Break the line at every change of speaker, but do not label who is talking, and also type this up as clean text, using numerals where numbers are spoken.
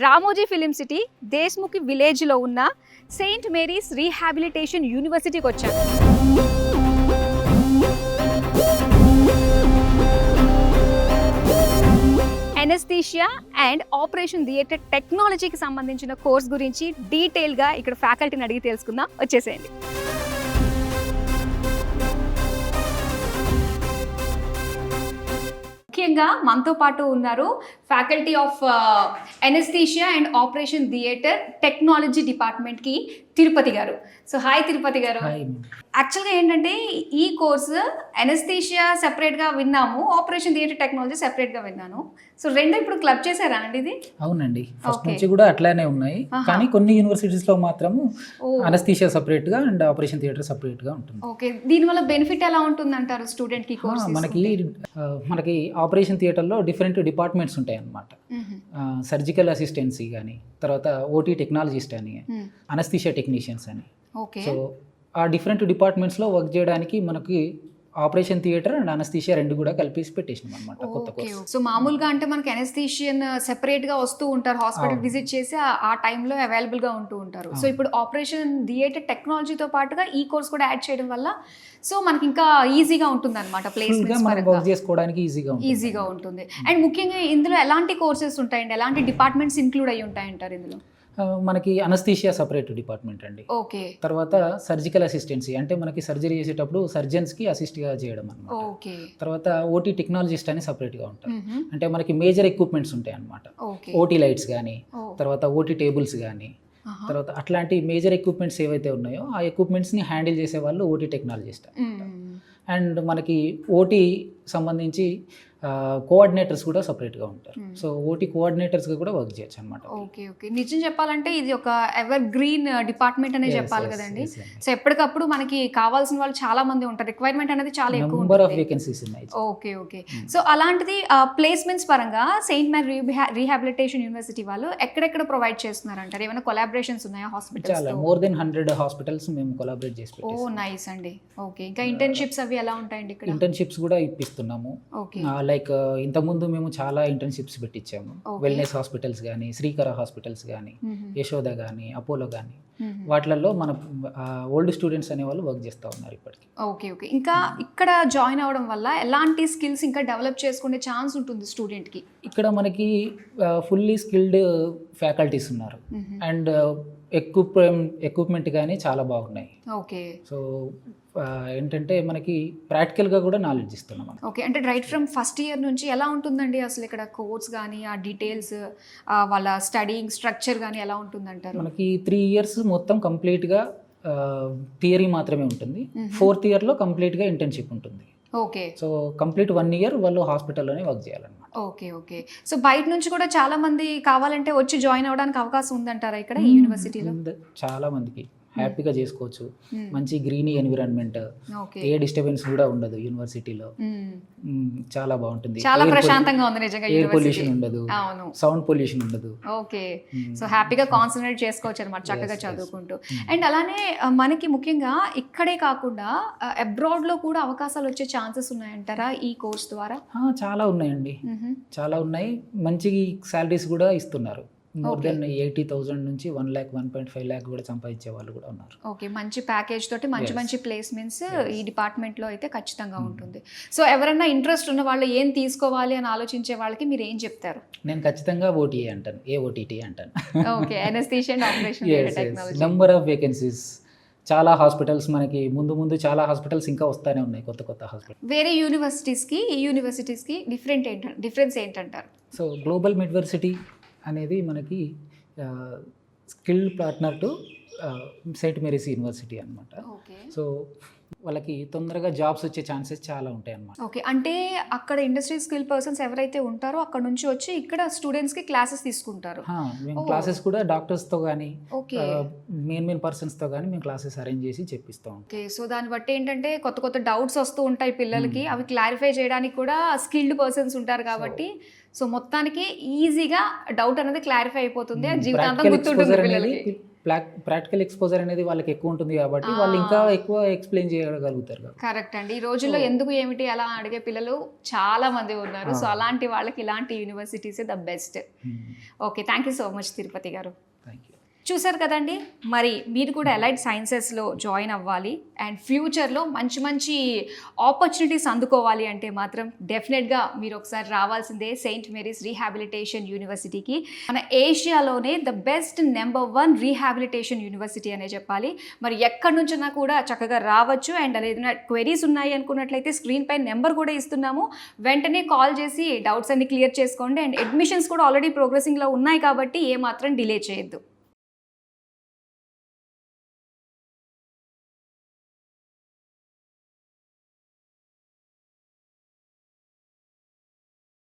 Ramoji film city దేశ్ముఖి విలేజ్లో ఉన్న Saint Mary's rehabilitation యూనివర్సిటీకి వచ్చాను. ఎనస్థీషియా అండ్ ఆపరేషన్ థియేటర్ టెక్నాలజీకి సంబంధించిన కోర్స్ గురించి డీటెయిల్గా ఇక్కడ ఫ్యాకల్టీని అడిగి తెలుసుకుందాం. వచ్చేసేయండి. ముఖ్యంగా మనతో పాటు ఉన్నారు faculty of anaesthesia and operation theatre technology డిపార్ట్మెంట్కి తిరుపతి గారు. సో హాయ్ తిరుపతి గారు. యాక్చువల్గా ఏంటంటే ఈ కోర్సు ఎనస్థీషియా సెపరేట్గా విన్నాము, ఆపరేషన్ థియేటర్ టెక్నాలజీ సెపరేట్గా విన్నాను. సో రెండు ఇప్పుడు క్లబ్ చేశారా అండి ఇది?
అవునండి, ఫస్ట్ నుంచి కూడా అట్లానే ఉన్నాయి. కానీ కొన్ని యూనివర్సిటీస్ లో మాత్రము అనస్థీషియా సెపరేట్ గా అండ్ ఆపరేషన్ థియేటర్ సెపరేట్ గా ఉంటుంది.
ఓకే, దీనివల్ల బెనిఫిట్ ఎలా ఉంటుంది అంటారు స్టూడెంట్ కి?
మనకి ఆపరేషన్ థియేటర్ లో డిఫరెంట్ డిపార్ట్మెంట్స్ ఉంటాయి అన్నమాట. సర్జికల్ అసిస్టెన్సీ కానీ, తర్వాత ఓటీ టెక్నాలజిస్ట్ అని, అనస్థీషియా టెక్నీషియన్స్ అని. సో ఆ డిఫరెంట్ డిపార్ట్మెంట్స్ లో వర్క్ చేయడానికి మనకి ఆపరేషన్ థియేటర్ అండ్ అనస్థీషియా రెండు కూడా కలిపి పెట్టేసినాం అనమాట కొత్త కోర్స్.
సో మామూలుగా అంటే మనకి అనస్థీషియన్ సెపరేట్ గా వస్తూ ఉంటారు, హాస్పిటల్ విజిట్ చేసి ఆ టైంలో అవైలబుల్ గా ఉంటూ ఉంటారు. సో ఇప్పుడు ఆపరేషన్ థియేటర్ టెక్నాలజీతో పాటుగా ఈ కోర్స్ కూడా యాడ్ చేయడం వల్ల సో మనకి ఇంకా ఈజీగా ఉంటుంది అనమాట, ప్లేస్మెంట్స్
చేసుకోవడానికి ఈజీగా
ఉంటుంది. అండ్ ముఖ్యంగా ఇందులో ఎలాంటి కోర్సెస్ ఉంటాయండి, ఎలాంటి డిపార్ట్మెంట్స్ ఇంక్లూడ్ అయ్యి ఉంటాయంటారు ఇందులో?
మనకి అనస్థీషియా సెపరేట్ డిపార్ట్మెంట్ అండి.
ఓకే.
తర్వాత సర్జికల్ అసిస్టెన్సీ అంటే మనకి సర్జరీ చేసేటప్పుడు సర్జన్స్ కి అసిస్ట్ గా చేయడం అన్నమాట.
ఓకే.
తర్వాత ఓటీ టెక్నాలజిస్ట్ అని సెపరేట్ గా ఉంటారు. అంటే మనకి మేజర్ ఎక్విప్మెంట్స్ ఉంటాయి అన్నమాట. ఓటీ లైట్స్ కానీ, తర్వాత ఓటీ టేబుల్స్ కానీ, తర్వాత అట్లాంటి మేజర్ ఎక్విప్మెంట్స్ ఏవైతే ఉన్నాయో ఆ ఎక్విప్మెంట్స్ ని హ్యాండిల్ చేసే వాళ్ళు ఓటీ టెక్నాలజిస్ట్. అండ్ మనకి ఓటీ సంబంధించి కోఆర్డినేటర్స్ కూడా సపరేట్గా ఉంటారు. సో ఓటీ కోఆర్డినేటర్స్గా కూడా వర్క్ చేయొచ్చు అనమాట.
Okay okay. నిజం చెప్పాలంటే ఇది ఒక ఎవర్ గ్రీన్ డిపార్ట్మెంట్ అనే చెప్పాలి కదండి. సో ఎప్పటికప్పుడు మనకి కావాల్సిన వాళ్ళు చాలా మంది ఉంటారు, రిక్వైర్మెంట్ అనేది చాలా ఎక్కువ,
నెంబర్ ఆఫ్ వేకెన్సీస్ ఉన్నాయి.
Okay okay. సో అలాంటిది ప్లేస్మెంట్స్ పరంగా సెయింట్ మేరీ రీహాబిలిటేషన్ యూనివర్సిటీ వాళ్ళు ఎక్కడెక్కడ ప్రొవైడ్ చేస్తున్నారు అంటారు? ఏమైనా కొలాబరేషన్స్ ఉన్నాయా హాస్పిటల్స్?
చాలా, మోర్ దెన్ 100 హాస్పిటల్స్ మేము కొలాబరేట్ చేసి పెట్టాము.
ఓ నైస్ అండి. ఓకే. ఇంకా ఇంటర్న్షిప్స్ అవి ఎలా ఉంటాయండి ఇక్కడ?
ఇంటర్న్షిప్స్ కూడా ఇప్పిస్తున్నాము.
ఓకే.
లైక్ ఇంతకుముందు మేము చాలా ఇంటర్న్షిప్స్ పెట్టించాము. వెల్నెస్ హాస్పిటల్స్ కానీ, శ్రీకర హాస్పిటల్స్ కానీ, యశోద కానీ, అపోలో కానీ, వాటిలలో మన ఓల్డ్ స్టూడెంట్స్ అనేవాళ్ళు వర్క్ చేస్తూ ఉన్నారు ఇప్పటికి.
Okay okay. ఇంకా ఇక్కడ జాయిన్ అవ్వడం వల్ల ఎలాంటి స్కిల్స్ ఇంకా డెవలప్ చేసుకునే ఛాన్స్ ఉంటుంది స్టూడెంట్కి?
ఇక్కడ మనకి ఫుల్లీ స్కిల్డ్ ఫ్యాకల్టీస్ ఉన్నారు అండ్ ఎక్విప్మెంట్ కానీ చాలా బాగున్నాయి.
ఓకే.
సో ఏంటంటే మనకి ప్రాక్టికల్గా కూడా నాలెడ్జ్ ఇస్తున్నాం.
ఓకే. అంటే రైట్ ఫ్రమ్ ఫస్ట్ ఇయర్ నుంచి ఎలా ఉంటుందండి అసలు ఇక్కడ కోర్స్ కానీ, ఆ డీటెయిల్స్, వాళ్ళ స్టడీయింగ్ స్ట్రక్చర్ కానీ ఎలా ఉంటుందంటారు?
మనకి 3 years మొత్తం కంప్లీట్గా థియరీ మాత్రమే ఉంటుంది. 4th yearలో కంప్లీట్గా ఇంటర్న్షిప్ ఉంటుంది.
ఓకే.
సో కంప్లీట్ 1 year వాళ్ళు హాస్పిటల్లోనే వర్క్ చేయాలన్నమాట.
Okay okay. సో బయట నుంచి కూడా చాలా మంది కావాలంటే వచ్చి జాయిన్ అవ్వడానికి అవకాశం ఉందంటారా ఇక్కడ ఈ యూనివర్సిటీలో?
చాలా మందికి హ్యాపీగా చేసుకోవచ్చు. మంచి గ్రీనీ ఎన్విరాన్మెంట్, ఏ డిస్టర్బెన్స్ కూడా ఉండదు యూనివర్సిటీలో. చాలా బాగుంటుంది,
చాలా ప్రశాంతంగా ఉంది నిజంగా.
ఎయిర్ పొల్యూషన్ ఉండదు, సౌండ్ పొల్యూషన్ ఉండదు.
ఓకే. సో హ్యాపీగా కాన్సన్ట్రేట్ చేసుకోవచ్చు అనమాట చక్కగా చదువుకుంటూ. అండ్ అలానే మనకి ముఖ్యంగా ఇక్కడే కాకుండా అబ్రాడ్ లో కూడా అవకాశాలు వచ్చే ఛాన్సెస్ ఉన్నాయంటారా ఈ కోర్స్ ద్వారా?
చాలా ఉన్నాయండి, చాలా ఉన్నాయి. మంచి శాలరీస్ కూడా ఇస్తున్నారు. మోర్ దెన్ 80,000 నుంచి 1 lakh 1.5 lakh కూడా సంపాదించే వాళ్ళు కూడా ఉన్నారు.
ఓకే. మంచి ప్యాకేజ్ తోటి మంచి ప్లేస్మెంట్స్ ఈ డిపార్ట్మెంట్ లో అయితే ఖచ్చితంగా ఉంటుంది. సో ఎవరైనా ఇంట్రెస్ట్ ఉన్న వాళ్ళు ఏం తీసుకోవాలి అని ఆలోచించే వాళ్ళకి మీరు ఏం చెప్తారు?
నేను ఖచ్చితంగా ఓటీఏ అంటాను, ఓటీటీ అంటాను.
Okay. Anaesthesia and operation technology.
Number of vacancies, చాలా హాస్పిటల్స్ మనకి ముందు చాలా హాస్పిటల్స్ ఇంకా వస్తానే ఉన్నాయి, కొత్త హాస్పిటల్.
వేరే యూనివర్సిటీస్కి ఈ యూనివర్సిటీస్కి డిఫరెన్స్ ఏంటంటారు?
సో గ్లోబల్ మిడ్వర్సిటీ అనేది మనకి skilled partner to Saint Mary's university అనమాట. సో వాళ్ళకి తొందరగా జాబ్స్ వచ్చే ఛాన్సెస్ చాలా ఉంటాయి అన్నమాట.
ఓకే. అంటే అక్కడ ఇండస్ట్రీ స్కిల్ పర్సన్స్ ఎవరైతే ఉంటారో అక్కడ నుంచి వచ్చి ఇక్కడ స్టూడెంట్స్కి క్లాసెస్ తీసుకుంటారు.
మేము క్లాసెస్ కూడా డాక్టర్స్తో కానీ, మెయిన్ పర్సన్స్తో కానీ మేము క్లాసెస్ అరేంజ్ చేసి చెప్పిస్తాం.
ఓకే. సో దాన్ని బట్టి ఏంటంటే కొత్త డౌట్స్ వస్తూ ఉంటాయి పిల్లలకి, అవి క్లారిఫై చేయడానికి కూడా స్కిల్డ్ పర్సన్స్ ఉంటారు కాబట్టి సో మొత్తానికి ఈజీగా డౌట్ అనేది క్లారిఫై అయిపోతుంది, జీవితాంతం గుర్తుంటుంది పిల్లలకి.
ప్రాక్టికల్ ఎక్స్పోజర్ అనేది వాళ్ళకి ఎక్కువ ఉంటుంది కాబట్టి వాళ్ళు ఇంకా ఎక్కువ ఎక్స్ప్లెయిన్ చేయగలుగుతారు కాబట్టి.
కరెక్ట్ అండి. ఈ రోజుల్లో ఎందుకు ఏమిటి అలా అడిగే పిల్లలు చాలా మంది ఉన్నారు. సో అలాంటి వాళ్ళకి ఇలాంటి universities the best. Okay, thank you so much Tirupati గారు.
Thank you.
చూసారు కదండి, మరి మీరు కూడా అలైడ్ సైన్సెస్లో జాయిన్ అవ్వాలి అండ్ ఫ్యూచర్లో మంచి మంచి ఆపర్చునిటీస్ అందుకోవాలి అంటే మాత్రం డెఫినెట్గా మీరు ఒకసారి రావాల్సిందే సెయింట్ మేరీస్ రీహాబిలిటేషన్ యూనివర్సిటీకి. మన ఏషియాలోనే the best number 1 rehabilitation university అనే చెప్పాలి. మరి ఎక్కడి నుంచైనా కూడా చక్కగా రావచ్చు. అండ్ అలా ఏదైనా క్వెరీస్ ఉన్నాయి అనుకున్నట్లయితే స్క్రీన్ పైన నెంబర్ కూడా ఇస్తున్నాము, వెంటనే కాల్ చేసి డౌట్స్ అన్ని క్లియర్ చేసుకోండి. అండ్ అడ్మిషన్స్ కూడా ఆల్రెడీ ప్రోగ్రెసింగ్లో ఉన్నాయి కాబట్టి ఏమాత్రం డిలే చేయొద్దు.